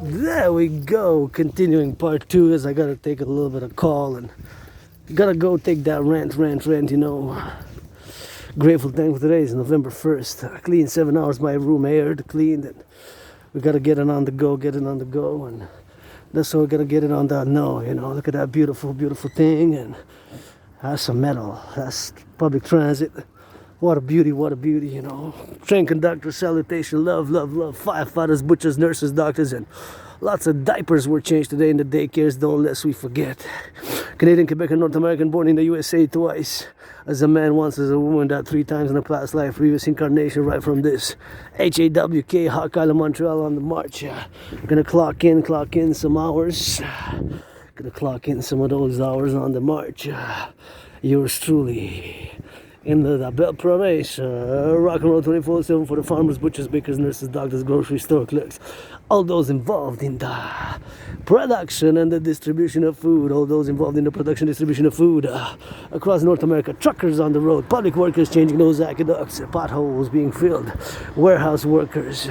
There we go. Continuing part 2 as I gotta take a little bit of call and gotta go take that rent, you know. Grateful, thankful today is November 1st. I cleaned 7 hours my room, aired, cleaned, and we gotta get it on the go, and that's why we gotta get it on that no, you know. Look at that beautiful, beautiful thing, and that's some metal. That's public transit. What a beauty, you know. Train conductor, salutation, love. Firefighters, butchers, nurses, doctors, and lots of diapers were changed today in the daycares, don't let we forget. Canadian, Quebec, and North American, born in the USA twice. As a man once, as a woman, that 3 times in a past life, previous incarnation, right from this. HAWK, Hawk Island, Montreal on the march. Gonna clock in some hours. Gonna clock in some of those hours on the march. Yours truly. In the belle province, rock and roll 24/7 for the farmers, butchers, bakers, nurses, doctors, grocery store clerks, all those involved in the production and the distribution of food, all those involved in the production and distribution of food across North America, truckers on the road, public workers changing those aqueducts, potholes being filled, warehouse workers,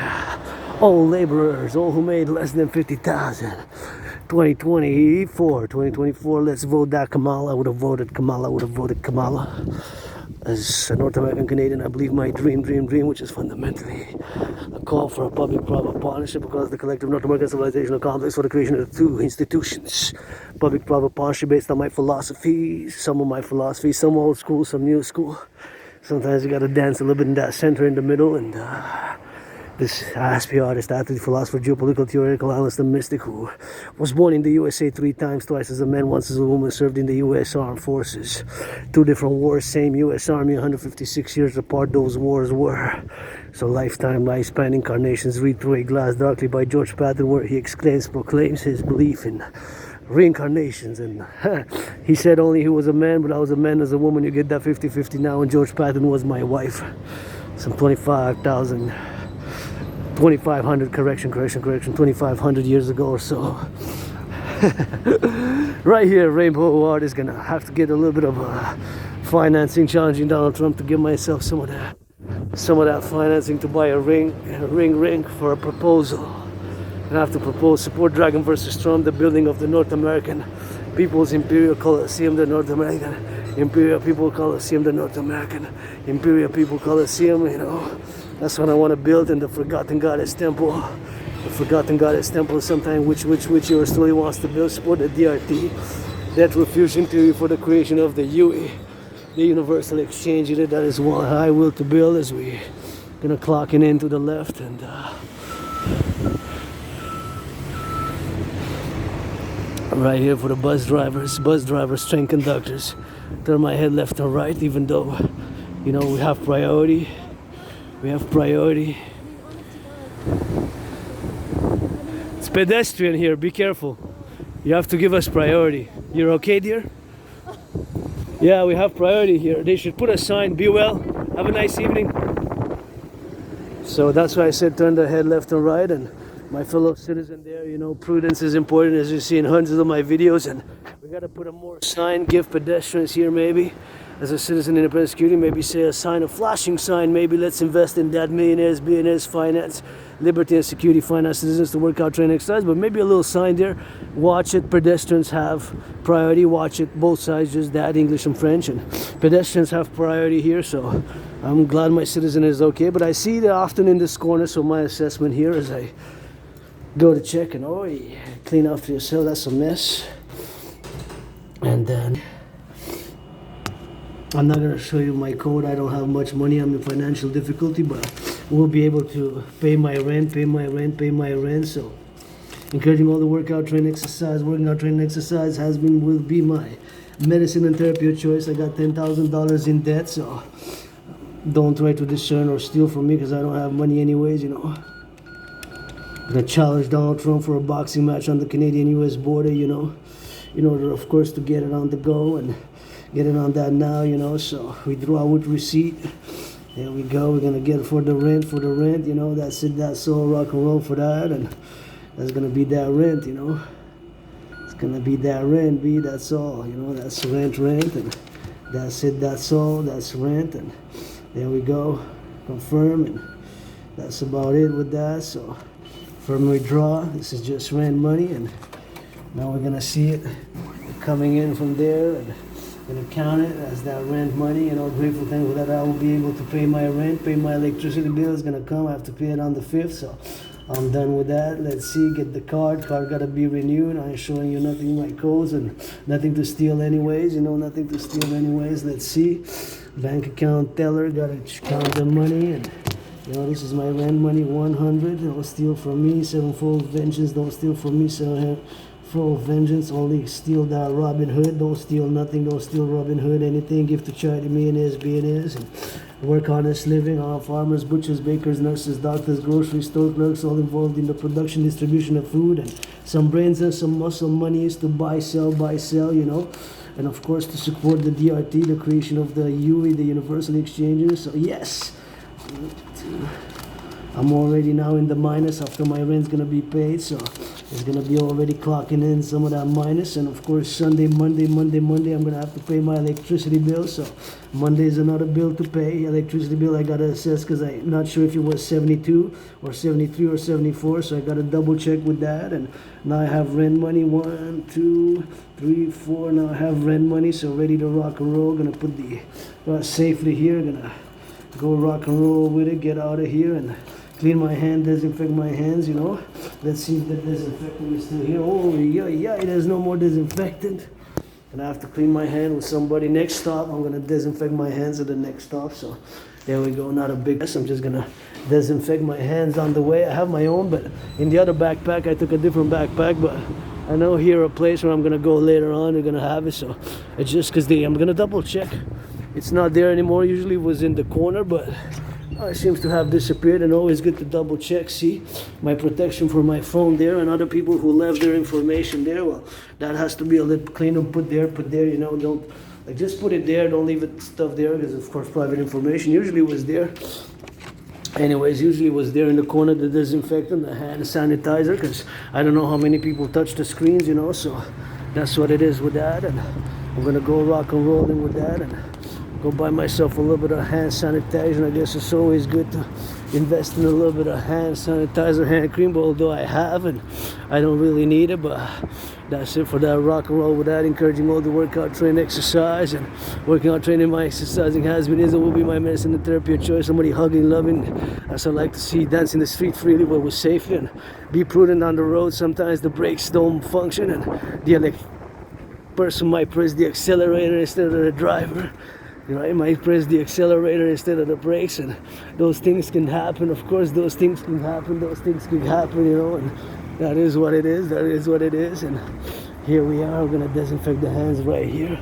all laborers, all who made less than 50,000. 2024, let's vote that Kamala. I would have voted Kamala. As a North American Canadian, I believe my dream, which is fundamentally a call for a public-private partnership across the collective North American civilizational complex for the creation of 2 institutions. Public-private partnership based on my philosophy, some of my philosophy, some old school, some new school. Sometimes you gotta dance a little bit in that center in the middle, and this Aspie artist, athlete, philosopher, geopolitical, theoretical analyst, and mystic who was born in the USA 3 times, twice as a man, once as a woman, served in the U.S. Armed Forces. 2 different wars, same U.S. Army, 156 years apart those wars were. So lifetime, lifespan, incarnations, read through a glass darkly by George Patton, where he exclaims, proclaims his belief in reincarnations. And he said only he was a man, but I was a man as a woman. You get that 50-50 now, and George Patton was my wife. Some 2,500 correction 2,500 years ago or so. Right here, Rainbow Art is gonna have to get a little bit of financing, challenging Donald Trump to give myself some of that financing to buy a ring for a proposal. I have to propose support Dragon versus Trump, the building of the North American People's Imperial Coliseum, the North American Imperial People Coliseum, the North American Imperial People Coliseum, you know. That's what I want to build in the Forgotten Goddess Temple. The Forgotten Goddess Temple is something which yours truly wants to build. Support the DRT, that refusion theory for the creation of the UE, the Universal Exchange Unit. That is what I will to build as we gonna clock in to the left and right here for the bus drivers, train conductors. Turn my head left and right, even though, you know, we have priority. It's pedestrian here, be careful. You have to give us priority. You're okay, dear? Yeah, we have priority here. They should put a sign, be well, have a nice evening. So that's why I said turn the head left and right, and my fellow citizen there, you know, prudence is important, as you see in hundreds of my videos, and we gotta put a more sign, give pedestrians here maybe. As a citizen independent security, maybe say a sign, a flashing sign, maybe let's invest in that millionaires, billionaires, finance, liberty and security, finance citizens to work out, train, exercise, but maybe a little sign there, watch it, pedestrians have priority, watch it, both sides, just that, English and French, and pedestrians have priority here, so I'm glad my citizen is okay, but I see it often in this corner, so my assessment here as I go to check, and oh yeah, clean after yourself, that's a mess, and then I'm not going to show you my code. I don't have much money. I'm in financial difficulty, but we'll be able to pay my rent. So encouraging all the workout, training, exercise, working out, training, exercise will be my medicine and therapy of choice. I got $10,000 in debt, so don't try to discern or steal from me because I don't have money anyways, you know. I'm going to challenge Donald Trump for a boxing match on the Canadian-US border, you know, in order, of course, to get it on the go and get it on that now, you know. So we draw with receipt. There we go. We're gonna get for the rent, you know. That's it. That's all, rock and roll for that, and that's gonna be that rent, you know. It's gonna be that rent, that's all, you know. That's rent, and that's it. That's all. That's rent, and there we go. Confirm, and that's about it with that. So from withdraw. This is just rent money, and now we're gonna see it coming in from there, and gonna count it as that rent money. And all grateful thing that I will be able to pay my rent, pay my electricity bill is gonna come. I have to pay it on the 5th, so I'm done with that. Let's see, get the card gotta be renewed. I ain't showing you nothing, my codes, and nothing to steal anyways, you know, nothing to steal anyways. Let's see, bank account teller, gotta count the money, and you know, this is my rent money, 100. Don't steal from me. Sevenfold vengeance, don't steal from me. Sevenfold vengeance, only steal that Robin Hood. Don't steal nothing, don't steal Robin Hood. Anything, give to charity, millionaires, billionaires. And work honest living. All farmers, butchers, bakers, nurses, doctors, grocery store clerks, all involved in the production, distribution of food. And some brains and some muscle money is to buy, sell, you know. And of course to support the DRT, the creation of the UE, the Universal Exchanges. So yes, I'm already now in the minus after my rent's gonna be paid, so it's gonna be already clocking in some of that minus. And of course Sunday, Monday, I'm gonna have to pay my electricity bill, so Monday is another bill to pay. Electricity bill I gotta assess because I'm not sure if it was 72 or 73 or 74, so I gotta double check with that. And now I have rent money, 1, 2, 3, 4. Now I have rent money, so ready to rock and roll. Gonna put the safely here, gonna go rock and roll with it, get out of here, and clean my hand, disinfect my hands, you know. Let's see if the disinfectant is still here. Oh, yeah, there's no more disinfectant. And I have to clean my hand with somebody. Next stop, I'm gonna disinfect my hands at the next stop. So there we go, not a big mess. I'm just gonna disinfect my hands on the way. I have my own, but in the other backpack, I took a different backpack, but I know here a place where I'm gonna go later on, they're gonna have it. So it's just because I'm gonna double check. It's not there anymore. Usually it was in the corner, but it seems to have disappeared. And always good to double check. See my protection for my phone there, and other people who left their information there. Well, that has to be a little clean and put there. You know, don't like just put it there. Don't leave it stuff there because of course private information. Usually it was there. Anyways, usually it was there in the corner, the disinfectant, the hand sanitizer, because I don't know how many people touch the screens, you know. So that's what it is with that. And I'm gonna go rock and rolling with that, and go buy myself a little bit of hand sanitizer. I guess it's always good to invest in a little bit of hand sanitizer, hand cream, but although I have and I don't really need it. But that's it for that rock and roll with that. Encouraging all the workout, train, exercise, and working out, training, my exercising has been, is, and will be my medicine and therapy of choice. Somebody hugging, loving, as I like to see, dancing the street freely but with safety, and be prudent on the road. Sometimes the brakes don't function, and the person might press the accelerator instead of the driver. You know, I might press the accelerator instead of the brakes, and those things can happen. Of course, those things can happen, you know, and that is what it is, and here we are. We're gonna disinfect the hands right here.